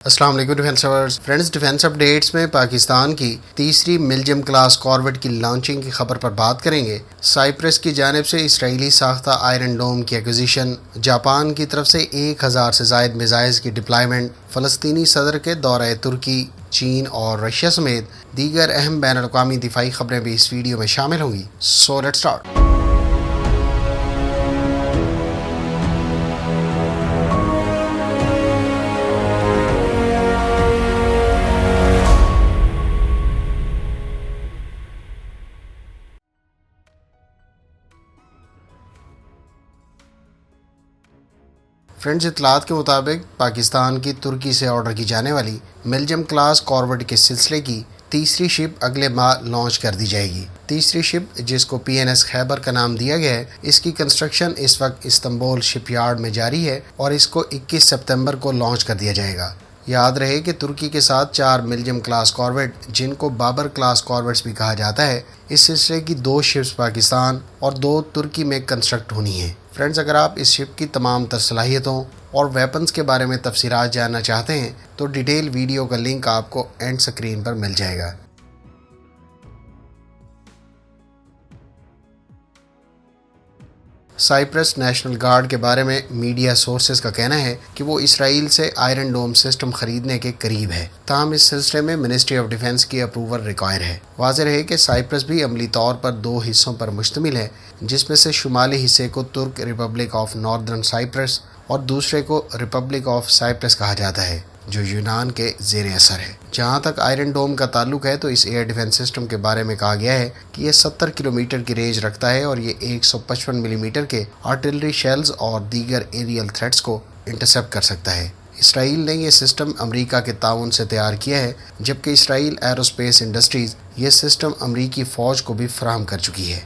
السلام علیکم defence lovers friends, defence updates میں پاکستان کی تیسری ملجم کلاس کارویٹ کی لانچنگ کی خبر پر بات کریں گے۔ سائپرس کی جانب سے اسرائیلی ساختہ آئرن ڈوم کی ایکوزیشن، جاپان کی طرف سے 1000 سے زائد میزائلز کی ڈپلائمنٹ، فلسطینی صدر کے دورہ ترکی، چین اور رشیا سمیت دیگر اہم بین الاقوامی دفاعی خبریں بھی اس ویڈیو میں شامل ہوں گی۔ So let's start. فرینڈز، اطلاعات کے مطابق پاکستان کی ترکی سے آرڈر کی جانے والی ملجم کلاس کارویٹ کے سلسلے کی تیسری شپ اگلے ماہ لانچ کر دی جائے گی۔ تیسری شپ، جس کو PNS خیبر کا نام دیا گیا ہے، اس کی کنسٹرکشن اس وقت استنبول شپ یارڈ میں جاری ہے اور اس کو 21 ستمبر کو لانچ کر دیا جائے گا۔ یاد رہے کہ ترکی کے ساتھ 4 ملجم کلاس کارویٹ، جن کو بابر کلاس کارویٹس بھی کہا جاتا ہے، اس سلسلے کی 2 شپس پاکستان اور 2 ترکی میں کنسٹرکٹ ہونی ہیں۔ فرینڈز، اگر آپ اس شپ کی تمام تر صلاحیتوں اور ویپنز کے بارے میں تفصیلات جاننا چاہتے ہیں تو ڈیٹیل ویڈیو کا لنک آپ کو اینڈ سکرین پر مل جائے گا۔ سائپرس نیشنل گارڈ کے بارے میں میڈیا سورسز کا کہنا ہے کہ وہ اسرائیل سے آئرن ڈوم سسٹم خریدنے کے قریب ہے، تاہم اس سلسلے میں منسٹری آف ڈیفنس کی اپروول ریکوائر ہے۔ واضح رہے کہ سائپرس بھی عملی طور پر 2 حصوں پر مشتمل ہے، جس میں سے شمالی حصے کو ترک ریپبلک آف ناردرن سائپرس اور دوسرے کو ریپبلک آف سائپرس کہا جاتا ہے، جو یونان کے زیر اثر ہے۔ جہاں تک آئرن ڈوم کا تعلق ہے تو اس ایئر ڈیفنس سسٹم کے بارے میں کہا گیا ہے کہ یہ 70 کلومیٹر کی رینج رکھتا ہے اور یہ 155 ملی میٹر کے آرٹلری شیلز اور دیگر ایریل تھریٹس کو انٹرسیپٹ کر سکتا ہے۔ اسرائیل نے یہ سسٹم امریکہ کے تعاون سے تیار کیا ہے، جبکہ اسرائیل ایروسپیس انڈسٹریز یہ سسٹم امریکی فوج کو بھی فراہم کر چکی ہے۔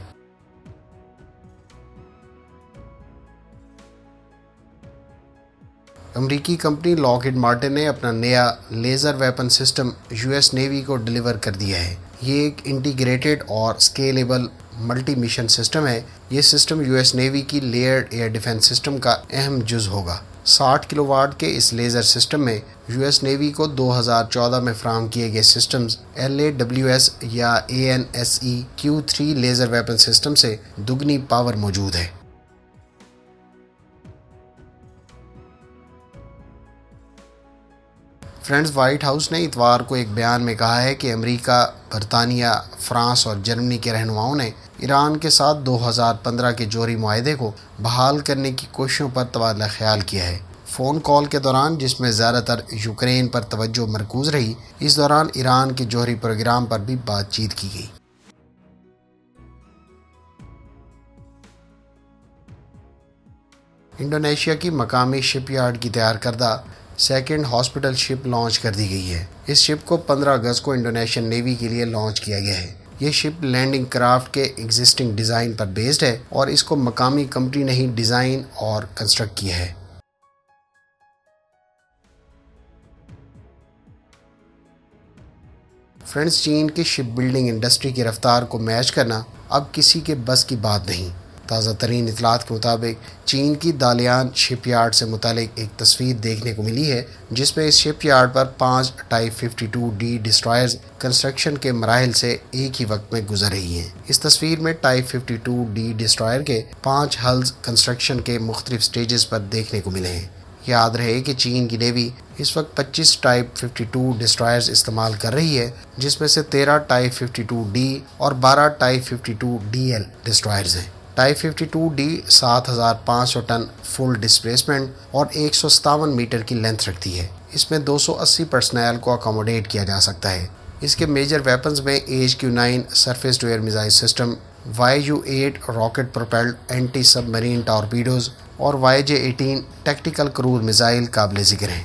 امریکی کمپنی لاکہیڈ مارٹن نے اپنا نیا laser weapon system US navy کو ڈیلیور کر دیا ہے۔ یہ ایک انٹیگریٹڈ اور اسکیلیبل ملٹی مشن سسٹم ہے۔ یہ سسٹم US نیوی کی لیئرڈ ایئر ڈیفنس سسٹم کا اہم جز ہوگا۔ 60 کلو واٹ کے اس لیزر سسٹم میں US نیوی کو 2014 میں فراہم کیے گئے سسٹمز LAWS یا ANSE Q3 laser weapon system سے دگنی پاور موجود ہے۔ فرینڈز، وائٹ ہاؤس نے اتوار کو ایک بیان میں کہا ہے کہ امریکہ، برطانیہ، فرانس اور جرمنی کے رہنماؤں نے ایران کے ساتھ 2015 کے جوہری معاہدے کو بحال کرنے کی کوششوں پر تبادلہ خیال کیا ہے۔ فون کال کے دوران، جس میں زیادہ تر یوکرین پر توجہ مرکوز رہی، اس دوران ایران کے جوہری پروگرام پر بھی بات چیت کی گئی۔ انڈونیشیا کی مقامی شپ یارڈ کی تیار کردہ سیکنڈ ہاسپٹل شپ لانچ کر دی گئی ہے۔ اس شپ کو 15 اگست کو انڈونیشین نیوی کے لیے لانچ کیا گیا ہے۔ یہ شپ لینڈنگ کرافٹ کے ایگزسٹنگ ڈیزائن پر بیسڈ ہے اور اس کو مقامی کمپنی نے ہی ڈیزائن اور کنسٹرکٹ کیا ہے۔ فرینڈز، چین کی شپ بلڈنگ انڈسٹری کی رفتار کو میچ کرنا اب کسی کے بس کی بات نہیں۔ تازہ ترین اطلاعات کے مطابق چین کی دالیان شپ یارڈ سے متعلق ایک تصویر دیکھنے کو ملی ہے، جس میں اس شپ یارڈ پر 5 ٹائپ 52D ڈسٹرائرز کنسٹرکشن کے مراحل سے ایک ہی وقت میں گزر رہی ہیں۔ اس تصویر میں ٹائپ 52D ڈسٹرائر کے 5 ہلز کنسٹرکشن کے مختلف سٹیجز پر دیکھنے کو ملے ہیں۔ یاد رہے کہ چین کی نیوی اس وقت 25 ٹائپ 52 ڈسٹرائرز استعمال کر رہی ہے، جس میں سے 13 ٹائپ 52D اور 12 ٹائپ 52DL ڈسٹرائرز ہیں۔ ٹائپ 52D 7500 ٹن فل ڈسپلیسمنٹ اور 157 میٹر کی لینتھ رکھتی ہے۔ اس میں 280 پرسنل کو اکاموڈیٹ کیا جا سکتا ہے۔ اس کے میجر ویپنز میں HQ-9 surface to air missile system, YU-8 rocket propelled anti submarine torpedoes اور YJ-18 ٹیکٹیکل کروز میزائل قابل ذکر ہیں۔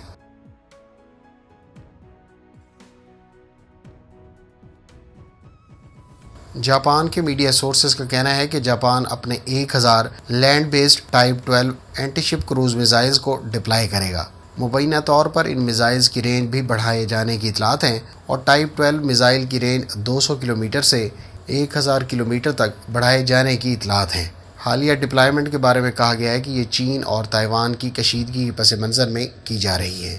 جاپان کے میڈیا سورسز کا کہنا ہے کہ جاپان اپنے 1000 لینڈ بیسڈ ٹائپ 12 اینٹی شپ کروز میزائلز کو ڈپلائی کرے گا۔ مبینہ طور پر ان میزائلز کی رینج بھی بڑھائے جانے کی اطلاعات ہیں اور ٹائپ 12 میزائل کی رینج 200 کلومیٹر سے 1000 کلومیٹر تک بڑھائے جانے کی اطلاعات ہیں۔ حالیہ ڈپلائمنٹ کے بارے میں کہا گیا ہے کہ یہ چین اور تائیوان کی کشیدگی کے پس منظر میں کی جا رہی ہے۔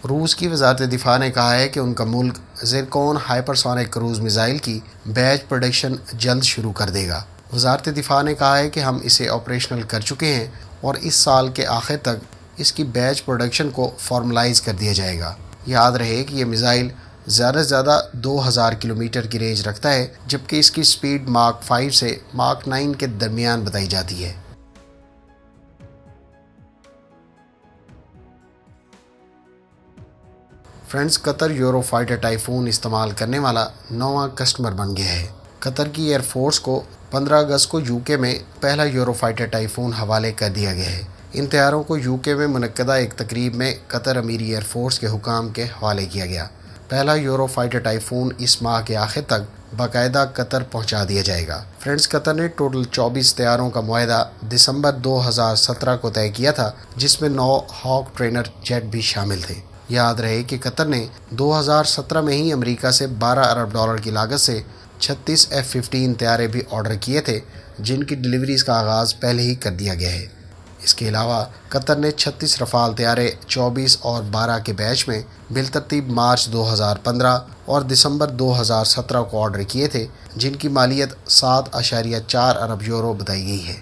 روس کی وزارت دفاع نے کہا ہے کہ ان کا ملک زرکون ہائپرسونک کروز میزائل کی بیچ پروڈکشن جلد شروع کر دے گا۔ وزارت دفاع نے کہا ہے کہ ہم اسے آپریشنل کر چکے ہیں اور اس سال کے آخر تک اس کی بیچ پروڈکشن کو فارملائز کر دیا جائے گا۔ یاد رہے کہ یہ میزائل زیادہ سے زیادہ 2000 کلومیٹر کی رینج رکھتا ہے، جبکہ اس کی سپیڈ ماک 5 سے ماک 9 کے درمیان بتائی جاتی ہے۔ فرینڈز، قطر یورو فائٹر ٹائفون استعمال کرنے والا 9واں کسٹمر بن گیا ہے۔ قطر کی ایئر فورس کو 15 اگست کو یوکے میں پہلا یورو فائٹر ٹائفون حوالے کر دیا گیا ہے۔ ان طیاروں کو یوکے میں منعقدہ ایک تقریب میں قطر امیری ایئر فورس کے حکام کے حوالے کیا گیا۔ پہلا یورو فائٹر ٹائفون اس ماہ کے آخر تک باقاعدہ قطر پہنچا دیا جائے گا۔ فرینڈز، قطر نے ٹوٹل 24 طیاروں کا معاہدہ دسمبر 2017 کو طے کیا تھا، جس میں 9 ہاک ٹرینر جیٹ بھی شامل تھے۔ یاد رہے کہ قطر نے 2017 میں ہی امریکہ سے $12 ارب کی لاگت سے 36 F-15 طیارے بھی آرڈر کیے تھے، جن کی ڈیلیوریز کا آغاز پہلے ہی کر دیا گیا ہے۔ اس کے علاوہ قطر نے 36 رفال طیارے 24 اور 12 کے بیچ میں بالترتیب مارچ 2015 اور دسمبر 2017 کو آرڈر کیے تھے، جن کی مالیت 7.4 ارب یورو بتائی گئی ہے۔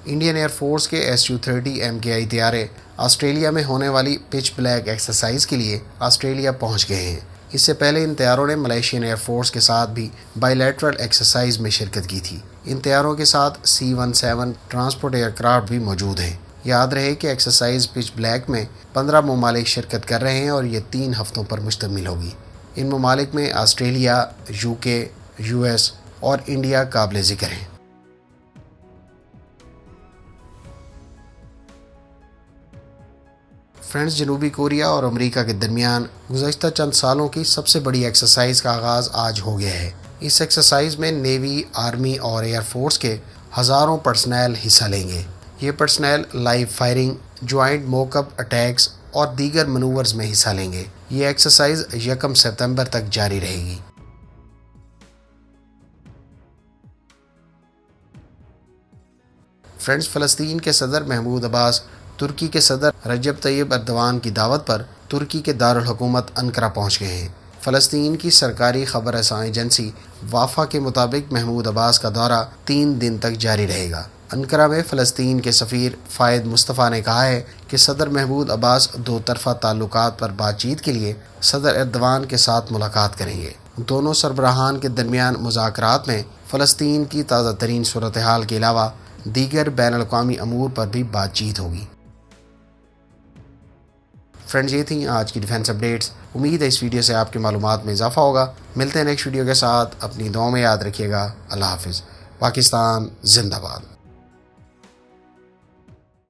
انڈین ایئر فورس کے Su-30 MKI طیارے آسٹریلیا میں ہونے والی پچ بلیک ایکسرسائز کے لیے آسٹریلیا پہنچ گئے ہیں۔ اس سے پہلے ان طیاروں نے ملیشین ایئر فورس کے ساتھ بھی بائی لیٹرل ایکسرسائز میں شرکت کی تھی۔ ان طیاروں کے ساتھ C-17 ٹرانسپورٹ ایئر کرافٹ بھی موجود ہیں۔ یاد رہے کہ ایکسرسائز پچ بلیک میں 15 ممالک شرکت کر رہے ہیں اور یہ 3 ہفتوں پر مشتمل ہوگی۔ ان ممالک میں آسٹریلیا، UK، US اور انڈیا قابل ذکر ہیں۔ فرینڈز، جنوبی کوریا اور امریکہ کے درمیان گزشتہ چند سالوں کی سب سے بڑی ایکسرسائز کا آغاز آج ہو گیا ہے۔ اس ایکسرسائز میں نیوی، آرمی اور ایئر فورس کے ہزاروں پرسنل حصہ لیں گے۔ یہ پرسنل لائیو فائرنگ، جوائنٹ موک اپ اٹیکس اور دیگر منورز میں حصہ لیں گے۔ یہ ایکسرسائز 1 ستمبر تک جاری رہے گی۔ فرینڈز، فلسطین کے صدر محمود عباس ترکی کے صدر رجب طیب اردوان کی دعوت پر ترکی کے دارالحکومت انقرہ پہنچ گئے ہیں۔ فلسطین کی سرکاری خبر رساں ایجنسی وافا کے مطابق محمود عباس کا دورہ 3 دن تک جاری رہے گا۔ انقرہ میں فلسطین کے سفیر فائد مصطفیٰ نے کہا ہے کہ صدر محمود عباس 2 طرفہ تعلقات پر بات چیت کے لیے صدر اردوان کے ساتھ ملاقات کریں گے۔ دونوں سربراہان کے درمیان مذاکرات میں فلسطین کی تازہ ترین صورتحال کے علاوہ دیگر بین الاقوامی امور پر بھی بات چیت ہوگی۔ فرینڈز، یہ تھیں آج کی ڈیفنس اپڈیٹس۔ امید ہے اس ویڈیو سے آپ کی معلومات میں اضافہ ہوگا۔ ملتے ہیں نیکسٹ ویڈیو کے ساتھ، اپنی دعاؤں میں یاد رکھیے گا۔ اللہ حافظ۔ پاکستان زندہ باد۔